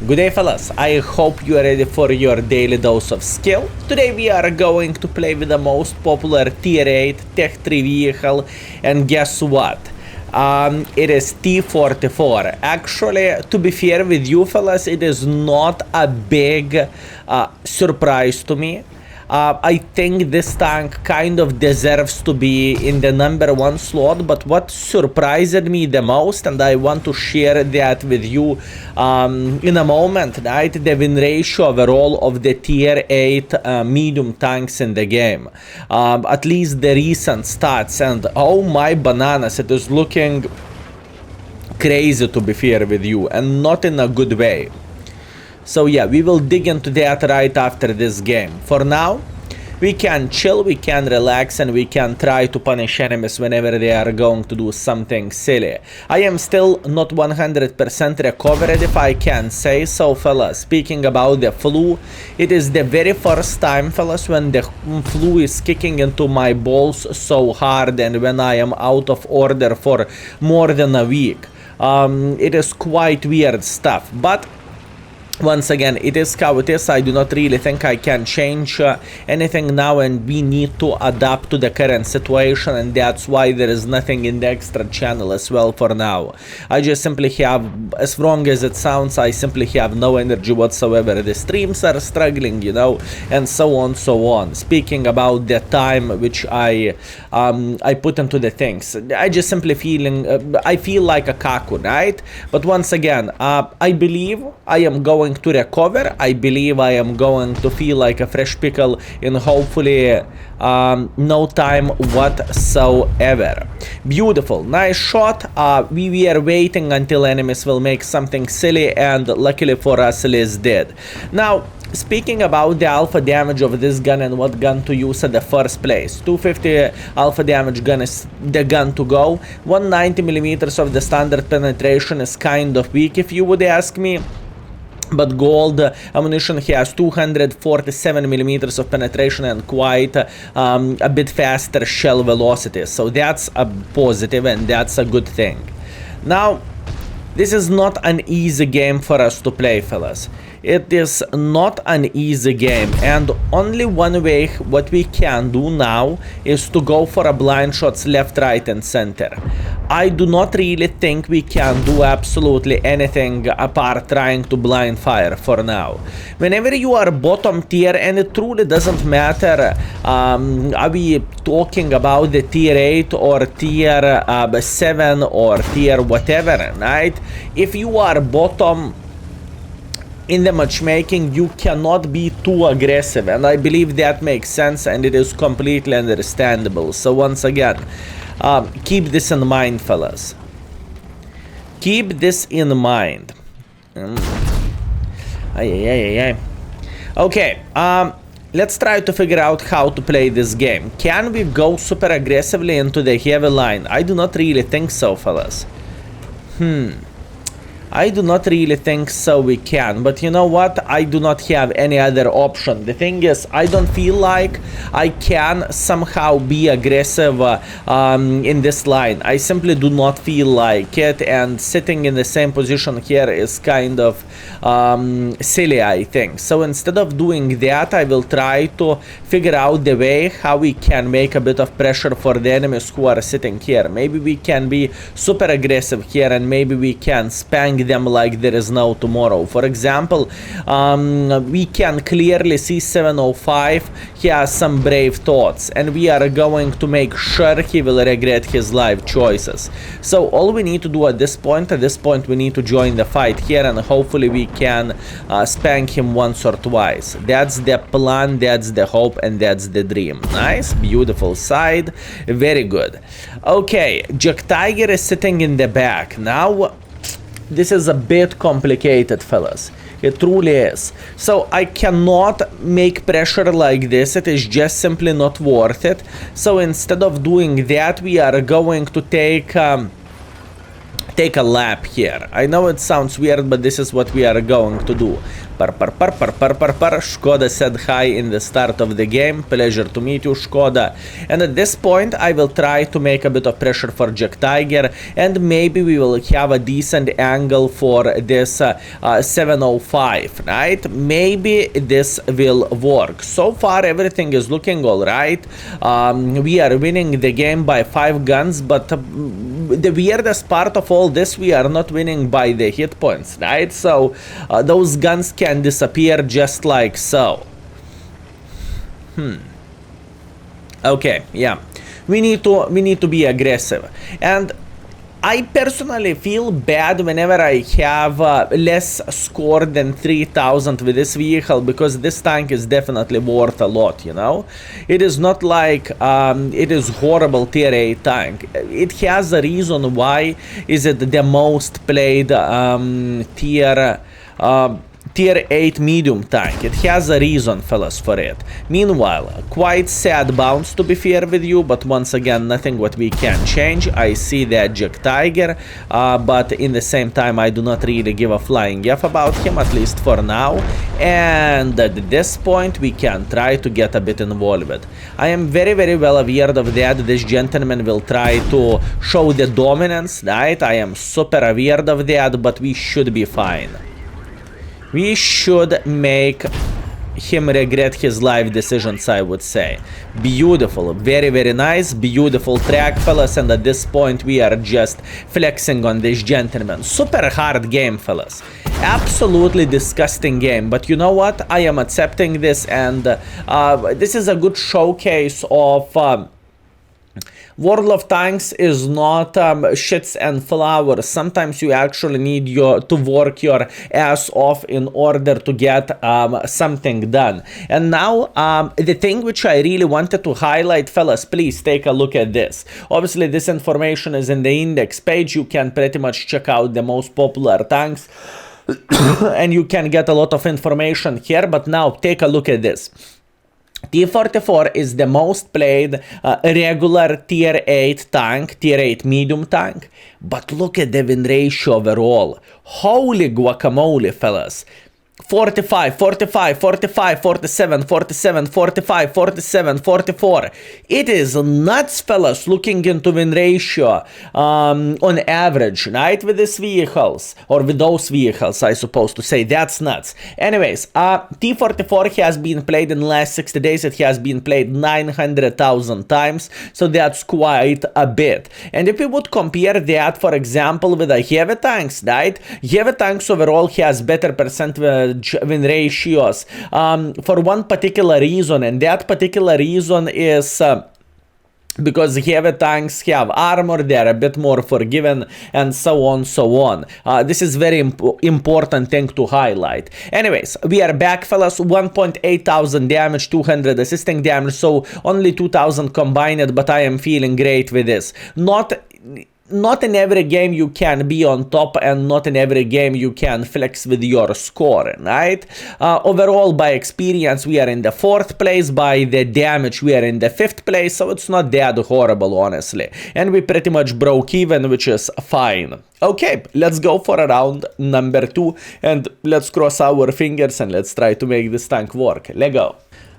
Good day, fellas. I hope you are ready for your daily dose of skill. Today we are going to play with the most popular tier 8 tech 3 vehicle, and guess what? It is T44. Actually, to be fair with you fellas, it is not a big surprise to me. I think this tank kind of deserves to be in the #1 slot, but what surprised me the most, and I want to share that with you in a moment, right? The win ratio overall of the tier 8 medium tanks in the game. At least the recent stats, and oh my bananas, it is looking crazy to be fair with you, and not in a good way. So yeah, we will dig into that right after this game. For now, we can chill, we can relax, and we can try to punish enemies whenever they are going to do something silly. I am still not 100% recovered, if I can say so, fellas. Speaking about the flu, it is the very first time, fellas, when the flu is kicking into my balls so hard and when I am out of order for more than a week. It is quite weird stuff, but once again, it is how it is. I do not really think I can change anything now, and we need to adapt to the current situation, and that's why there is nothing in the extra channel as well for now. I just simply have, as wrong as it sounds, I simply have no energy whatsoever. The streams are struggling, you know, and so on, so on. Speaking about the time which I put into the things, I just simply I feel like a kaku, right? But once again, I believe I am going to recover. I believe I am going to feel like a fresh pickle in hopefully no time whatsoever. Beautiful, nice shot. We were waiting until enemies will make something silly, and luckily for us, Liz did. Now, speaking about the alpha damage of this gun and what gun to use at the first place, 250 alpha damage gun is the gun to go. 190mm of the standard penetration is kind of weak, if you would ask me. But gold ammunition has 247mm of penetration and quite a bit faster shell velocity. So that's a positive, and that's a good thing. Now, this is not an easy game for us to play, fellas. It is not an easy game, and only one way what we can do now is to go for a blind shots left, right, and center. I do not really think we can do absolutely anything apart trying to blind fire for now. Whenever you are bottom tier, and it truly doesn't matter, are we talking about the tier 8 or tier 7 or tier whatever, right? If you are bottom in the matchmaking, you cannot be too aggressive, and I believe that makes sense, and it is completely understandable. So once again, keep this in mind, fellas. Keep this in mind. Okay, let's try to figure out how to play this game. Can we go super aggressively into the heavy line? I do not really think so, fellas. I do not really think so we can, but you know what? I do not have any other option. The thing is, I don't feel like I can somehow be aggressive in this line. I simply do not feel like it, and sitting in the same position here is kind of silly, I think. So instead of doing that, I will try to figure out the way how we can make a bit of pressure for the enemies who are sitting here. Maybe we can be super aggressive here, and maybe we can spank them like there is no tomorrow. For example, we can clearly see 705 he has some brave thoughts, and we are going to make sure he will regret his life choices. So all we need to do at this point we need to join the fight here, and hopefully we can spank him once or twice. That's the plan, that's the hope, and that's the dream. Nice, beautiful side, very good. Okay, Jack Tiger is sitting in the back. Now, this is a bit complicated, fellas. It truly is. So I cannot make pressure like this. It is just simply not worth it. So instead of doing that, we are going to take take a lap here. I know it sounds weird, but this is what we are going to do. Shkoda said hi in the start of the game. Pleasure to meet you, Shkoda. And at this point, I will try to make a bit of pressure for Jack Tiger, and maybe we will have a decent angle for this 705, right? Maybe this will work. So far, everything is looking all right. We are winning the game by 5 guns, but the weirdest part of all this, we are not winning by the hit points, right? So those guns can disappear just like so. Okay, yeah, we need to be aggressive, and I personally feel bad whenever I have less score than 3000 with this vehicle, because this tank is definitely worth a lot, you know. It is not like it is horrible tier 8 tank. It has a reason why is it the most played tier 8 medium tank. It has a reason, fellas, for it. Meanwhile, quite sad bounce to be fair with you, but once again, nothing what we can change. I see that Jack Tiger, but in the same time, I do not really give a flying F about him, at least for now. And at this point, we can try to get a bit involved. I am very, very well aware of that. This gentleman will try to show the dominance, right? I am super aware of that, but we should be fine. We should make him regret his life decisions, I would say. Beautiful, very, very nice, beautiful track, fellas, and at this point we are just flexing on this gentleman. Super hard game, fellas. Absolutely disgusting game, but you know what? I am accepting this, and this is a good showcase of World of Tanks is not shits and flowers. Sometimes you actually need to work your ass off in order to get something done. And now, the thing which I really wanted to highlight, fellas, please take a look at this. Obviously, this information is in the index page. You can pretty much check out the most popular tanks and you can get a lot of information here. But now, take a look at this. T-44 is the most played regular tier 8 tank, tier 8 medium tank. But look at the win ratio overall. Holy guacamole, fellas. 45, 45, 45, 47, 47, 45, 47, 44. It is nuts, fellas, looking into win ratio on average, right, with these vehicles, or with those vehicles, I suppose to say. That's nuts. Anyways, T-44 has been played in the last 60 days. It has been played 900,000 times, so that's quite a bit. And if we would compare that, for example, with the heavy tanks, right, heavy tanks overall has better percentage win ratios for one particular reason, and that particular reason is because heavy tanks have armor, they are a bit more forgiving, and so on. This is very important thing to highlight. Anyways, we are back, fellas. 1.8 thousand damage, 200 assisting damage, so only 2000 combined, but I am feeling great with this. Not in every game you can be on top, and not in every game you can flex with your score, right? Overall, by experience, we are in the 4th place. By the damage, we are in the 5th place, so it's not that horrible, honestly. And we pretty much broke even, which is fine. Okay, let's go for round number 2, and let's cross our fingers, and let's try to make this tank work. Let's go.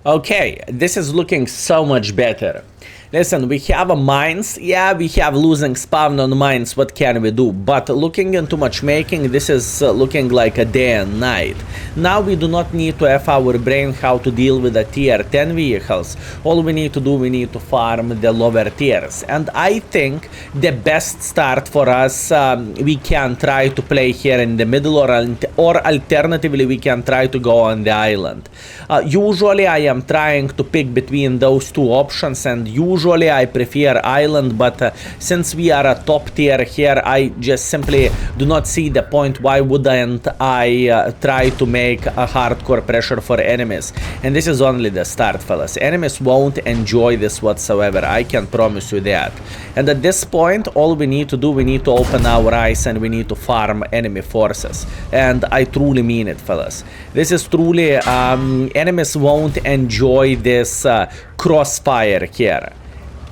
Okay, this is looking so much better. Listen, we have a mines. Yeah, we have losing spawn on mines. What can we do? But looking into matchmaking, this is looking like a day and night. Now we do not need to have our brain how to deal with the tier 10 vehicles. All we need to do, we need to farm the lower tiers. And I think the best start for us, we can try to play here in the middle, or alternatively we can try to go on the island. Usually I am trying to pick between those two options, and usually I prefer island, but since we are a top tier here, I just simply do not see the point. Why wouldn't I try to make a hardcore pressure for enemies? And this is only the start, fellas. Enemies won't enjoy this whatsoever, I can promise you that. And at this point, all we need to do, we need to open our eyes and we need to farm enemy forces. And I truly mean it, fellas. This is truly, enemies won't enjoy this crossfire here.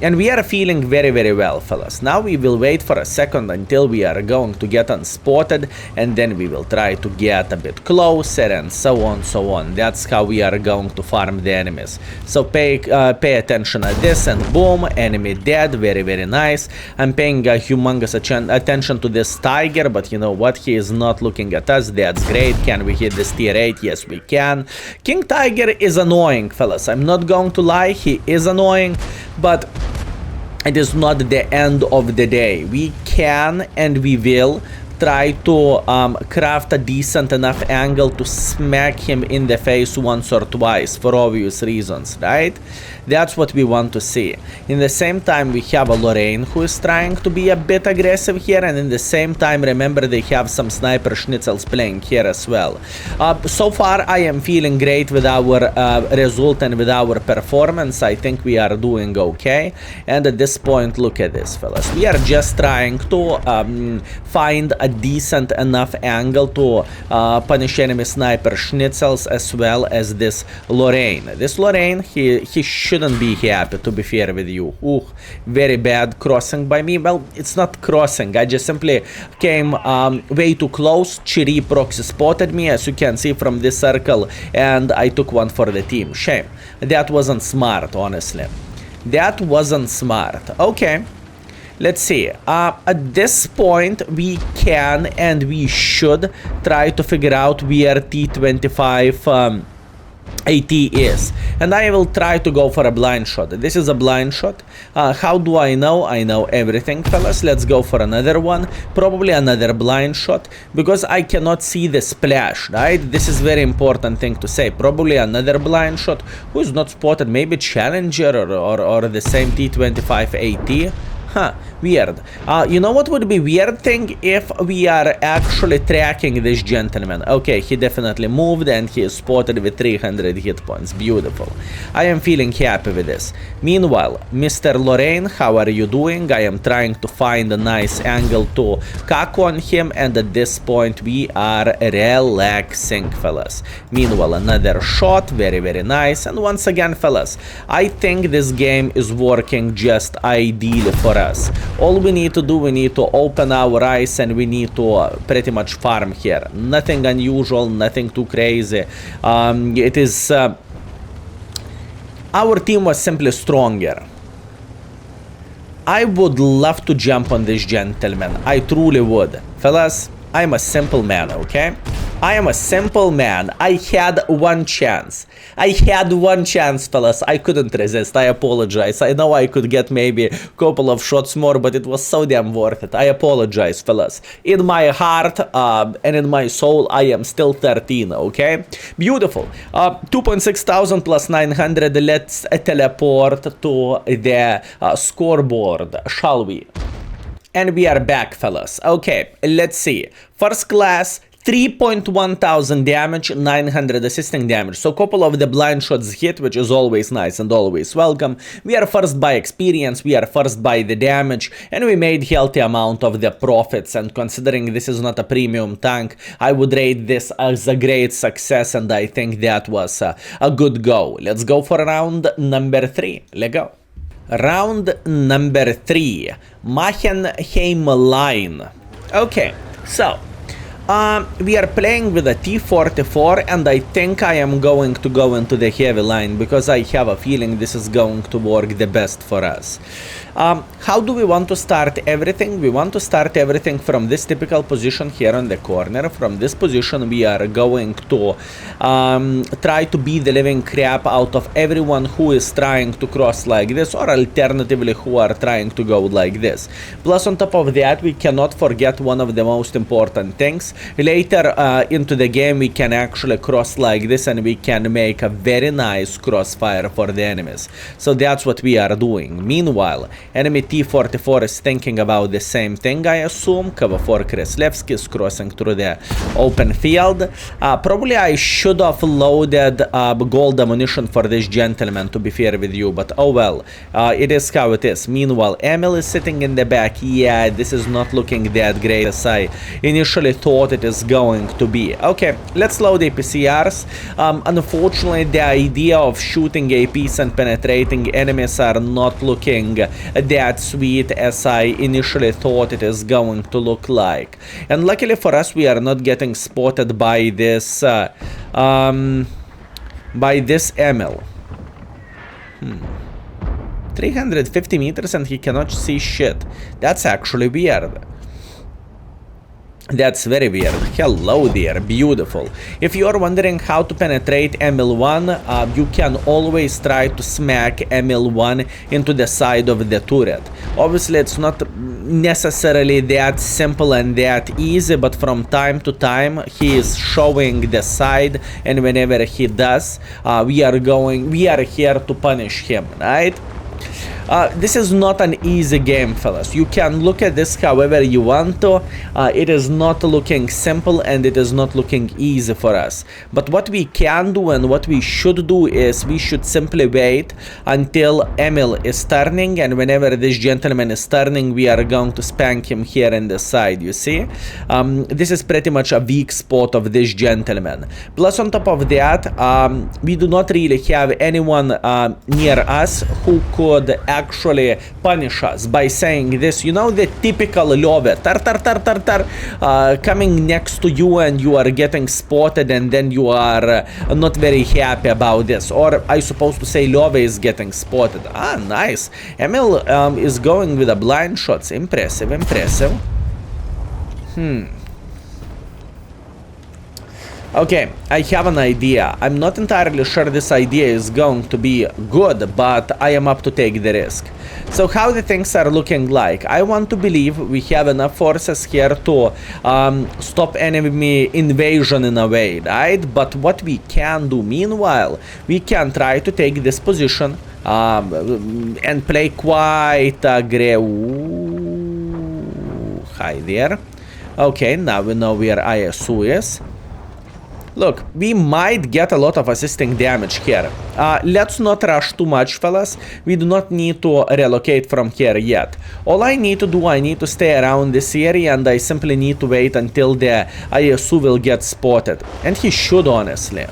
And we are feeling very, very well, fellas. Now we will wait for a second until we are going to get unspotted, and then we will try to get a bit closer, and so on, so on. That's how we are going to farm the enemies. So pay attention at this, and boom, enemy dead. Very, very nice. I'm paying a humongous attention to this tiger, but you know what? He is not looking at us. That's great. Can we hit this tier 8? Yes, we can. King Tiger is annoying, fellas. I'm not going to lie. He is annoying, but it is not the end of the day. We can and we will try to craft a decent enough angle to smack him in the face once or twice for obvious reasons, right? That's what we want to see. In the same time, we have a Lorraine who is trying to be a bit aggressive here, and in the same time, remember, they have some sniper schnitzels playing here as well. So far, I am feeling great with our result and with our performance. I think we are doing okay. And at this point, look at this, fellas. We are just trying to find a decent enough angle to punish enemy sniper schnitzels as well as this Lorraine. This Lorraine, he shouldn't be happy, to be fair with you. Ooh, very bad crossing by me. Well, it's not crossing. I just simply came way too close. Chiri proxy spotted me, as you can see from this circle, and I took one for the team. Shame. That wasn't smart, honestly. That wasn't smart. Okay. Let's see. At this point, we can and we should try to figure out where T25 AT is, and I will try to go for a blind shot. This is a blind shot. How do I know? I know everything, fellas. Let's go for another one, probably another blind shot, because I cannot see the splash, right? This is very important thing to say. Probably another blind shot. Who is not spotted? Maybe Challenger or the same T25 AT. Huh, weird. You know what would be weird thing? If we are actually tracking this gentleman. Okay, he definitely moved and he is spotted with 300 hit points. Beautiful. I am feeling happy with this. Meanwhile, Mr. Lorraine, how are you doing? I am trying to find a nice angle to cack on him, and at this point we are relaxing, fellas. Meanwhile, another shot. Very, very nice. And once again, fellas, I think this game is working just ideally for us. All we need to do, we need to open our eyes and we need to pretty much farm here. Nothing unusual, nothing too crazy. It is our team was simply stronger. I would love to jump on this gentleman. I truly would. Fellas, I'm a simple man, okay? I am a simple man. I had one chance. I had one chance, fellas. I couldn't resist. I apologize. I know I could get maybe a couple of shots more, but it was so damn worth it. I apologize, fellas. In my heart and in my soul, I am still 13, okay? Beautiful. 2.6 thousand plus 900. Let's teleport to the scoreboard, shall we? And we are back, fellas. Okay, let's see. First class, 3.1 thousand damage, 900 assisting damage. So a couple of the blind shots hit, which is always nice and always welcome. We are first by experience, we are first by the damage, and we made healthy amount of the profits. And considering this is not a premium tank, I would rate this as a great success, and I think that was a good go. Let's go for round number 3. Let's go. Round number 3, Machenheim line. Okay, so we are playing with a T44, and I think I am going to go into the heavy line because I have a feeling this is going to work the best for us. How do we want to start everything? We want to start everything from this typical position here on the corner. From this position we are going to try to beat the living crap out of everyone who is trying to cross like this, or alternatively who are trying to go like this. Plus on top of that, we cannot forget one of the most important things. Later into the game we can actually cross like this, and we can make a very nice crossfire for the enemies. So that's what we are doing. Meanwhile, enemy T44 is thinking about the same thing, I assume. Cover 4 Kreslevsky is crossing through the open field. Probably I should have loaded gold ammunition for this gentleman, to be fair with you, but oh well, it is how it is. Meanwhile, Emil is sitting in the back. Yeah, this is not looking that great as I initially thought thought it is going to be. Okay, let's load APCRs. Unfortunately, the idea of shooting APs and penetrating enemies are not looking that sweet as I initially thought it is going to look like. And luckily for us, we are not getting spotted by this ML. 350 meters and he cannot see shit. That's actually weird. That's very weird. Hello there, beautiful. If you are wondering how to penetrate ML1, you can always try to smack ML1 into the side of the turret. Obviously, it's not necessarily that simple and that easy, but from time to time, he is showing the side, and whenever he does, we are here to punish him, right? This is not an easy game, fellas. You can look at this however you want to. It is not looking simple and it is not looking easy for us. But what we can do and what we should do is we should simply wait until Emil is turning, and whenever this gentleman is turning, we are going to spank him here in the side, you see? This is pretty much a weak spot of this gentleman. Plus on top of that, we do not really have anyone near us who could actually punish us by saying this, you know, the typical love, coming next to you and you are getting spotted and then you are not very happy about this. Or I supposed to say love is getting spotted. Ah, nice. Emil is going with a blind shots. Impressive, impressive. Okay, I have an idea. I'm not entirely sure this idea is going to be good, but I am up to take the risk. So how the things are looking like? I want to believe we have enough forces here to stop enemy invasion in a way, right? But what we can do meanwhile, we can try to take this position and play quite Hi there. Okay, now we know where ISU is. Look, we might get a lot of assisting damage here. Let's not rush too much, fellas. We do not need to relocate from here yet. All I need to do, I need to stay around this area and I simply need to wait until the ISU will get spotted. And he should, honestly.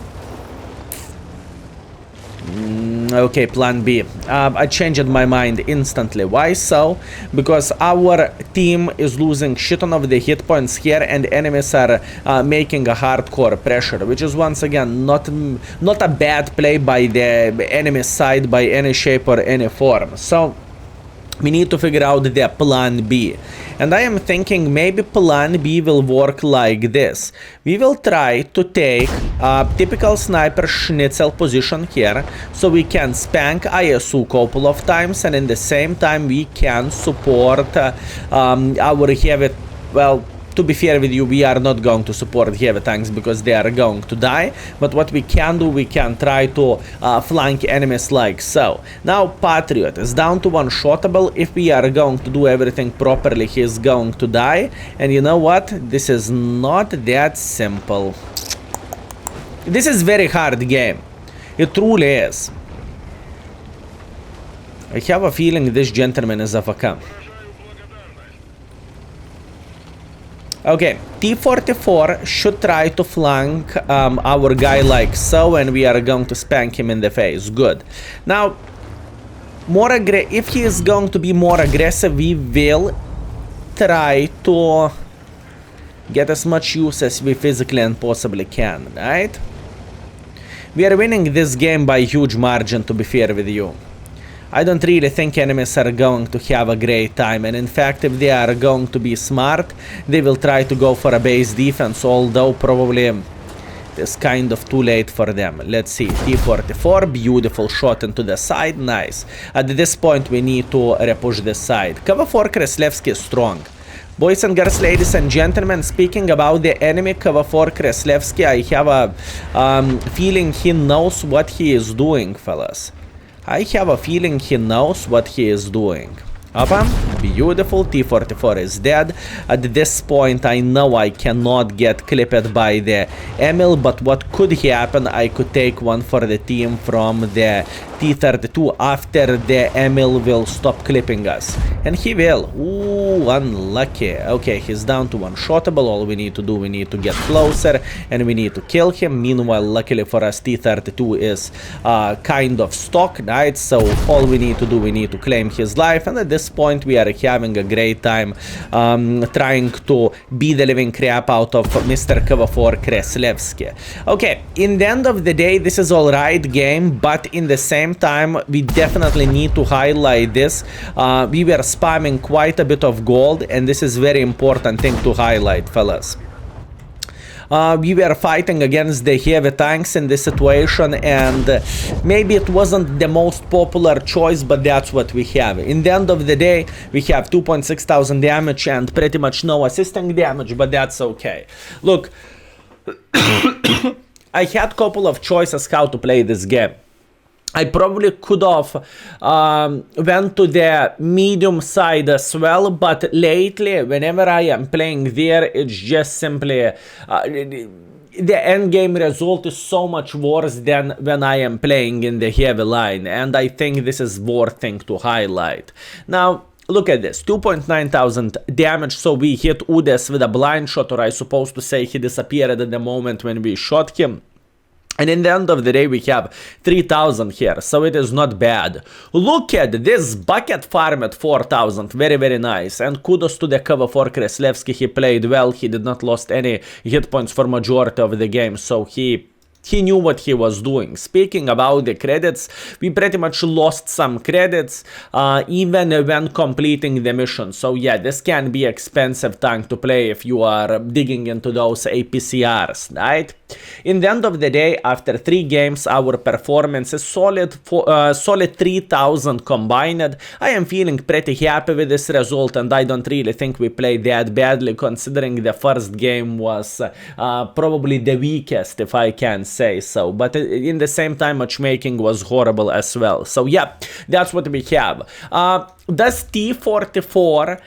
Okay, plan B. I changed my mind instantly. Why so? Because our team is losing shit ton of the hit points here and enemies are making a hardcore pressure, which is once again not a bad play by the enemy side by any shape or any form. So we need to figure out the plan B. And I am thinking maybe plan B will work like this. We will try to take a typical sniper schnitzel position here, so we can spank ISU a couple of times, and in the same time we can support our heavy, well, to be fair with you, we are not going to support heavy tanks because they are going to die. But what we can do, we can try to flank enemies like so. Now Patriot is down to one shottable. If we are going to do everything properly, he is going to die. And you know what? This is not that simple. This is very hard game. It truly is. I have a feeling this gentleman is AFK. Okay, T-44 should try to flank our guy like so, and we are going to spank him in the face. Good. Now, if he is going to be more aggressive, we will try to get as much use as we physically and possibly can, right? We are winning this game by a huge margin, to be fair with you. I don't really think enemies are going to have a great time, and in fact, if they are going to be smart, they will try to go for a base defense, although probably it's kind of too late for them. Let's see, T-44, beautiful shot into the side, nice. At this point, we need to repush this side. Cover 4 Kreslevsky is strong. Boys and girls, ladies and gentlemen, speaking about the enemy Cover 4 Kreslevsky, I have a feeling he knows what he is doing, fellas. I have a feeling he knows what he is doing. Uppa, beautiful, T-44 is dead. At this point, I know I cannot get clipped by the Emil, but what could happen, I could take one for the team from the T32 after the Emil will stop clipping us. And he will. Ooh, unlucky. Okay, he's down to one-shottable. All we need to do, we need to get closer and we need to kill him. Meanwhile, luckily for us, T32 is kind of stuck, right? So all we need to do, we need to claim his life. And at this point, we are having a great time trying to beat the living crap out of Mr. Skill4 Kreslevsky. Okay, in the end of the day, this is alright game, but in the same time, we definitely need to highlight this. We were spamming quite a bit of gold, and this is very important thing to highlight, fellas. We were fighting against the heavy tanks in this situation, and maybe it wasn't the most popular choice, but that's what we have. In the end of the day, we have 2,600 damage and pretty much no assisting damage, but that's okay. Look, I had a couple of choices how to play this game. I probably could have went to the medium side as well, but lately, whenever I am playing there, it's just simply the end game result is so much worse than when I am playing in the heavy line, and I think this is worth thing to highlight. Now, look at this, 2,900 damage, so we hit Udes with a blind shot, or I supposed to say he disappeared at the moment when we shot him. And in the end of the day, we have 3,000 here, so it is not bad. Look at this bucket farm at 4,000, very, very nice. And kudos to the Skill4 Kreslevsky, he played well, he did not lost any hit points for majority of the game, so he knew what he was doing. Speaking about the credits, we pretty much lost some credits even when completing the mission. So yeah, this can be expensive tank to play if you are digging into those APCRs, right? In the end of the day, after 3 games, our performance is solid 3,000 combined. I am feeling pretty happy with this result, and I don't really think we played that badly, considering the first game was probably the weakest, if I can say so. But in the same time, matchmaking was horrible as well. So yeah, that's what we have. Does T44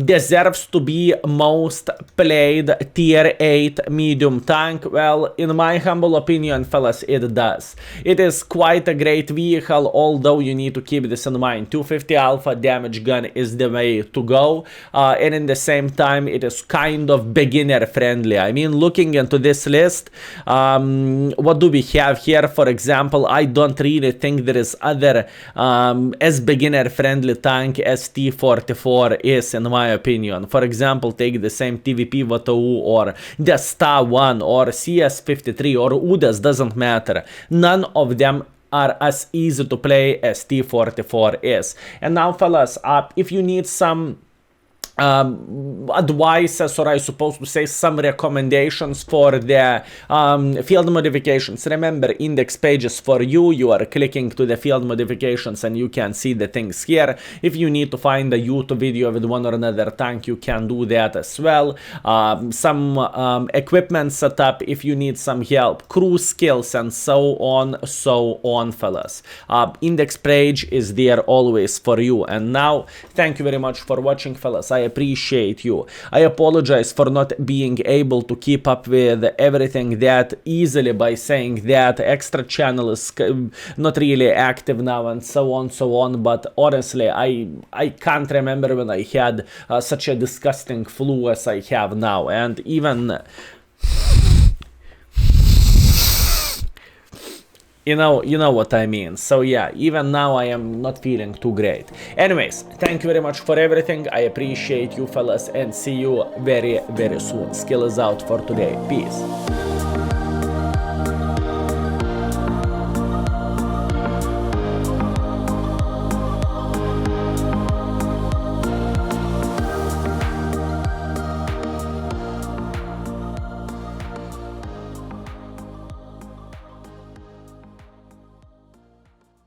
deserves to be most played tier 8 medium tank? Well, in my humble opinion, fellas, it does. It is quite a great vehicle, although you need to keep this in mind. 250 alpha damage gun is the way to go, and in the same time, it is kind of beginner friendly. I mean, looking into this list, what do we have here? For example, I don't really think there is other as beginner friendly tank as T44 is, in my opinion. For example, take the same TVP VIII or the Sta 1 or CS53 or Udas, doesn't matter. None of them are as easy to play as T44 is. And now, fellas, if you need some advices, or I supposed to say some recommendations for the field modifications. Remember, index pages for you. You are clicking to the field modifications and you can see the things here. If you need to find a YouTube video with one or another tank, you can do that as well. Some equipment setup if you need some help, crew skills, and so on, fellas. Index page is there always for you. And now, thank you very much for watching, fellas. I appreciate you. I apologize for not being able to keep up with everything that easily by saying that extra channel is not really active now and so on, but honestly, I can't remember when I had such a disgusting flu as I have now, and even you know what I mean. So yeah, even now I am not feeling too great. Anyways, thank you very much for everything. I appreciate you, fellas, and see you very, very soon. Skill is out for today. Peace.